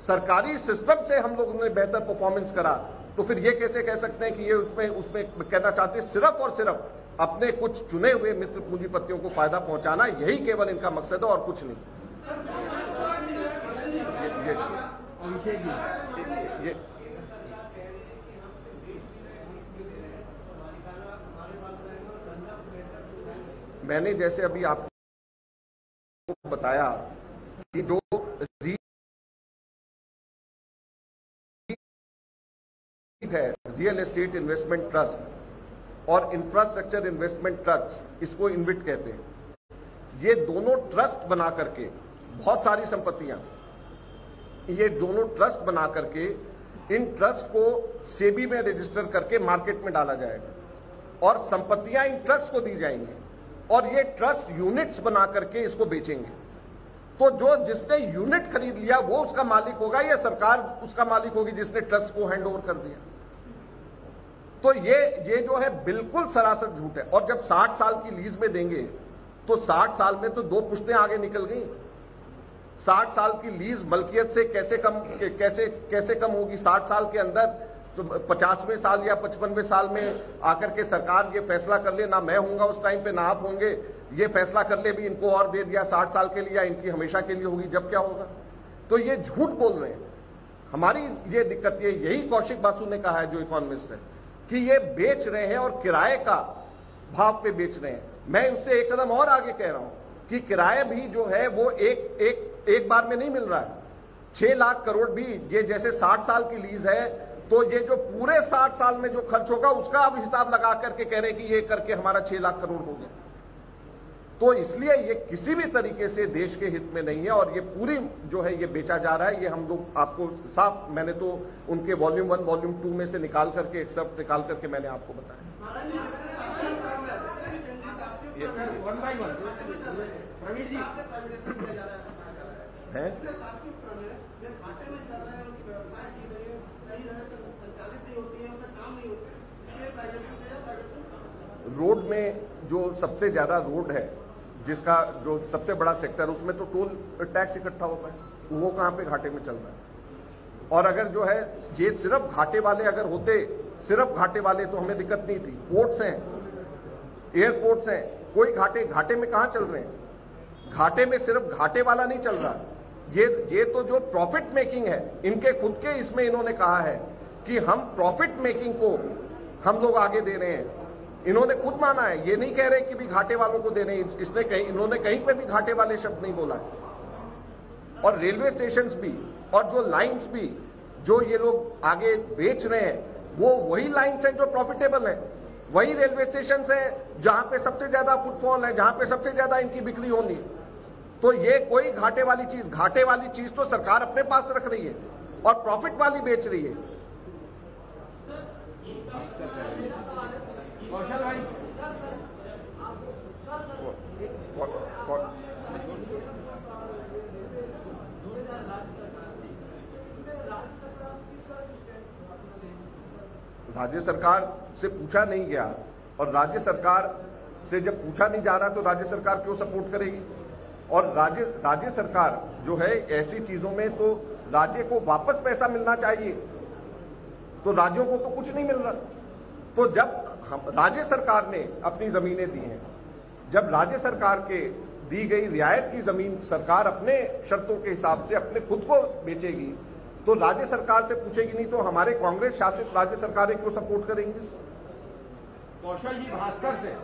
सरकारी सिस्टम से हम लोगों ने बेहतर परफॉर्मेंस करा, तो फिर ये कैसे कह सकते हैं कि ये उसमें कहना चाहते सिर्फ और सिर्फ अपने कुछ चुने हुए मित्र पूंजीपतियों को फायदा पहुंचाना, यही केवल इनका मकसद है और कुछ नहीं। ये मैंने जैसे अभी आपको बताया कि जो है रियल एस्टेट इन्वेस्टमेंट ट्रस्ट और इंफ्रास्ट्रक्चर इन्वेस्टमेंट ट्रस्ट, इसको इन्विट कहते हैं, ये दोनों ट्रस्ट बना करके, बहुत सारी संपत्तियां, ये दोनों ट्रस्ट बना करके, इन ट्रस्ट को सेबी में रजिस्टर करके मार्केट में डाला जाएगा और संपत्तियां इन ट्रस्ट को दी जाएंगी और ये ट्रस्ट यूनिट्स बना करके इसको बेचेंगे। तो जो जिसने यूनिट खरीद लिया वो उसका मालिक होगा या सरकार उसका मालिक होगी जिसने ट्रस्ट को हैंड ओवर कर दिया? तो ये जो है बिल्कुल सरासर झूठ है। और जब 60 साल की लीज में देंगे तो 60 साल में तो 2 पुश्तें आगे निकल गई। 60 साल की लीज मलकियत से कैसे कम होगी? 60 साल के अंदर तो 50वें साल या 55वें साल में आकर के सरकार ये फैसला कर ले, ना मैं होऊंगा उस टाइम पे ना आप होंगे, ये फैसला कर ले भी इनको और दे दिया 60 साल के लिए या इनकी हमेशा के लिए होगी, जब क्या होगा? तो ये झूठ बोल रहे हैं। हमारी ये दिक्कत ये, यही कौशिक बासु ने कहा है जो इकोनॉमिस्ट है, कि ये बेच रहे हैं और किराए का भाव पे बेच रहे हैं। मैं उससे एक कदम और आगे कह रहा हूं कि किराया भी जो है वो एक बार में नहीं मिल रहा है। 6 लाख करोड़ भी ये जैसे 60 साल की लीज है, तो ये जो पूरे 60 साल में जो खर्च होगा उसका अब हिसाब लगा करके कह रहे हैं कि ये करके हमारा 6 लाख करोड़ हो गया। तो इसलिए ये किसी भी तरीके से देश के हित में नहीं है और ये पूरी जो है ये बेचा जा रहा है। ये हम लोग आपको साफ, मैंने तो उनके वॉल्यूम 1 वॉल्यूम 2 में से निकाल करके एक्सेप्ट निकाल करके मैंने आपको बताया है। रोड में जो सबसे ज्यादा रोड है, जिसका जो सबसे बड़ा सेक्टर, उसमें तो टोल टैक्स इकट्ठा होता है, वो कहां पे घाटे में चल रहा है। और अगर जो है ये सिर्फ घाटे वाले अगर होते सिर्फ घाटे वाले तो हमें दिक्कत नहीं थी। पोर्ट्स हैं, एयरपोर्ट्स हैं, कोई घाटे में कहां चल रहे हैं? घाटे में सिर्फ घाटे वाला नहीं चल रहा। ये तो जो प्रॉफिट मेकिंग है, इनके खुद के इसमें इन्होंने कहा है कि हम प्रॉफिट मेकिंग को हम लोग आगे दे रहे हैं। इन्होंने खुद माना है, ये नहीं कह रहे कि भी घाटे वालों को दे रहे हैं। इन्होंने कहीं पे भी घाटे वाले शब्द नहीं बोला है। और रेलवे स्टेशंस भी और जो लाइंस भी जो ये लोग आगे बेच रहे हैं, वो वही लाइंस हैं जो प्रॉफिटेबल हैं, वही रेलवे स्टेशन हैं जहां पे सबसे ज्यादा फुटफॉल है, जहां पे सबसे ज्यादा इनकी बिक्री होनी है। तो ये कोई घाटे वाली चीज तो सरकार अपने पास रख रही है और प्रॉफिट वाली बेच रही है। कौशल भाई, राज्य सरकार से पूछा नहीं गया, और राज्य सरकार से जब पूछा नहीं जा रहा तो राज्य सरकार क्यों सपोर्ट करेगी? और राज्य सरकार जो है ऐसी चीजों में तो राज्य को वापस पैसा मिलना चाहिए, तो राज्यों को तो कुछ नहीं मिल रहा। तो जब राज्य सरकार ने अपनी जमीनें दी हैं, जब राज्य सरकार के दी गई रियायत की जमीन सरकार अपने शर्तों के हिसाब से अपने खुद को बेचेगी, तो राज्य सरकार से पूछेगी नहीं, तो हमारे कांग्रेस शासित राज्य सरकारें क्यों सपोर्ट करेंगी? कौशल जी भास्कर से।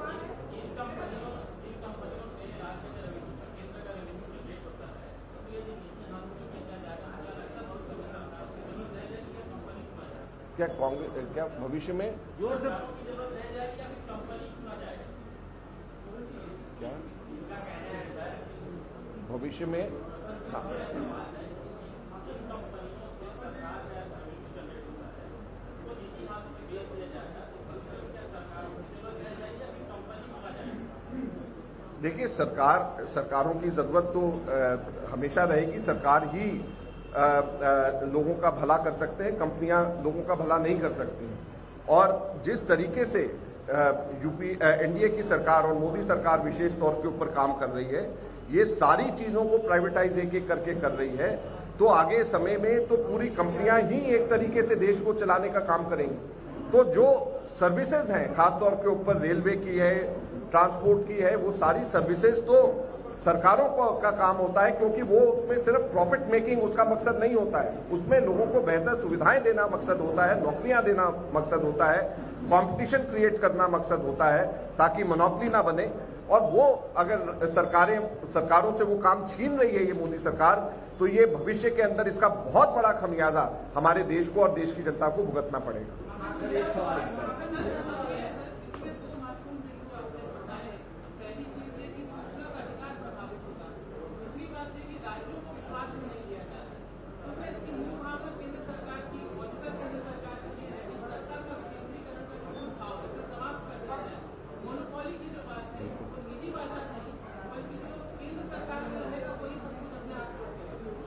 क्या कांग्रेस क्या भविष्य में जोर से क्या भविष्य में देखिए, सरकारों की जरूरत तो हमेशा रहेगी। सरकार ही लोगों का भला कर सकते हैं, कंपनियां लोगों का भला नहीं कर सकती हैं। और जिस तरीके से एनडीए की सरकार और मोदी सरकार विशेष तौर के ऊपर काम कर रही है, ये सारी चीजों को प्राइवेटाइज एक करके कर रही है, तो आगे समय में तो पूरी कंपनियां ही एक तरीके से देश को चलाने का काम करेंगी। तो जो सर्विसेज हैं, खासतौर के ऊपर रेलवे की है, ट्रांसपोर्ट की है, वो सारी सर्विसेज तो सरकारों का काम होता है, क्योंकि वो उसमें सिर्फ प्रॉफिट मेकिंग उसका मकसद नहीं होता है। उसमें लोगों को बेहतर सुविधाएं देना मकसद होता है, नौकरियां देना मकसद होता है, कंपटीशन क्रिएट करना मकसद होता है, ताकि मोनोपोली ना बने। और वो अगर सरकारों से वो काम छीन रही है ये मोदी सरकार, तो ये भविष्य के अंदर इसका बहुत बड़ा खमियाजा हमारे देश को और देश की जनता को भुगतना पड़ेगा।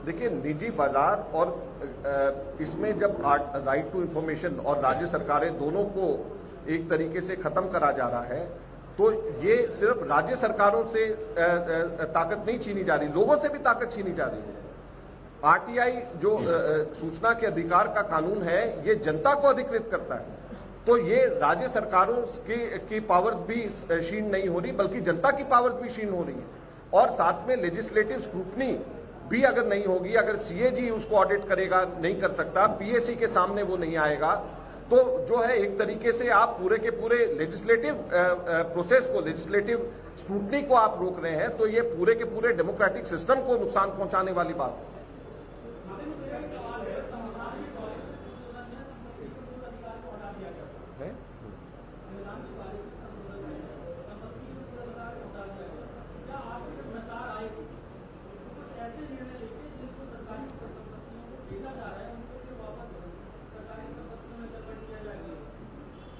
देखिए, निजी बाजार और इसमें जब राइट टू इंफॉर्मेशन और राज्य सरकारें दोनों को एक तरीके से खत्म करा जा रहा है, तो ये सिर्फ राज्य सरकारों से ताकत नहीं छीनी जा रही, लोगों से भी ताकत छीनी जा रही है। आरटीआई जो सूचना के अधिकार का कानून है, ये जनता को अधिकृत करता है, तो ये राज्य सरकारों की पावर्स भी क्षीण नहीं हो रही, बल्कि जनता की पावर्स भी क्षीण हो रही है। और साथ में लेजिस्लेटिव स्क्रूटनी भी अगर नहीं होगी, अगर सीएजी उसको ऑडिट करेगा, नहीं कर सकता, पीएसी के सामने वो नहीं आएगा, तो जो है एक तरीके से आप पूरे के पूरे लेजिस्लेटिव प्रोसेस को, लेजिस्लेटिव स्क्रूटनी को आप रोक रहे हैं, तो ये पूरे के पूरे डेमोक्रेटिक सिस्टम को नुकसान पहुंचाने वाली बात है।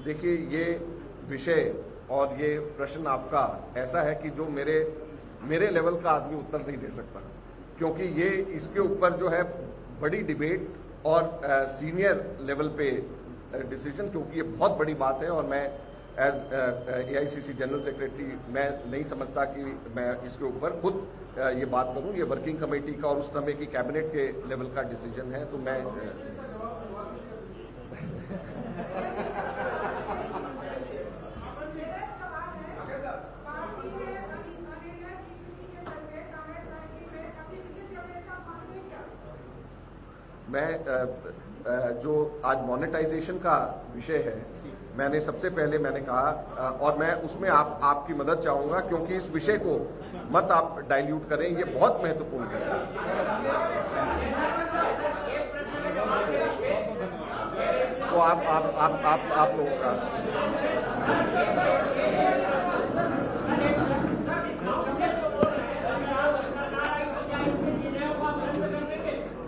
देखिए, ये विषय और ये प्रश्न आपका ऐसा है कि जो मेरे लेवल का आदमी उत्तर नहीं दे सकता, क्योंकि ये इसके ऊपर जो है बड़ी डिबेट और सीनियर लेवल पे डिसीजन, क्योंकि ये बहुत बड़ी बात है और मैं एज एआईसीसी जनरल सेक्रेटरी मैं नहीं समझता कि मैं इसके ऊपर खुद ये बात करूं। ये वर्किंग कमेटी का और उस समय की कैबिनेट के लेवल का डिसीजन है, तो मैं मैं जो आज मोनेटाइजेशन का विषय है, मैंने सबसे पहले कहा और मैं उसमें आपकी मदद चाहूंगा, क्योंकि इस विषय को मत आप डाइल्यूट करें, ये बहुत महत्वपूर्ण विषय है। तो आप लोगों का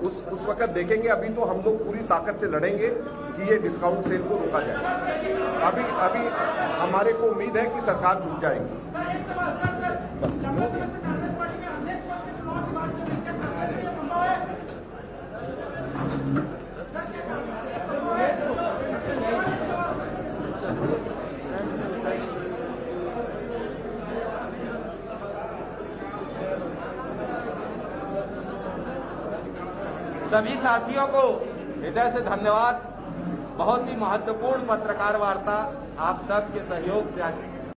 उस वक्त देखेंगे। अभी तो हम लोग पूरी ताकत से लड़ेंगे कि ये डिस्काउंट सेल को रोका जाए। अभी हमारे को उम्मीद है कि सरकार झुक जाएगी। सभी साथियों को हृदय से धन्यवाद। बहुत ही महत्वपूर्ण पत्रकार वार्ता आप सबके सहयोग से आज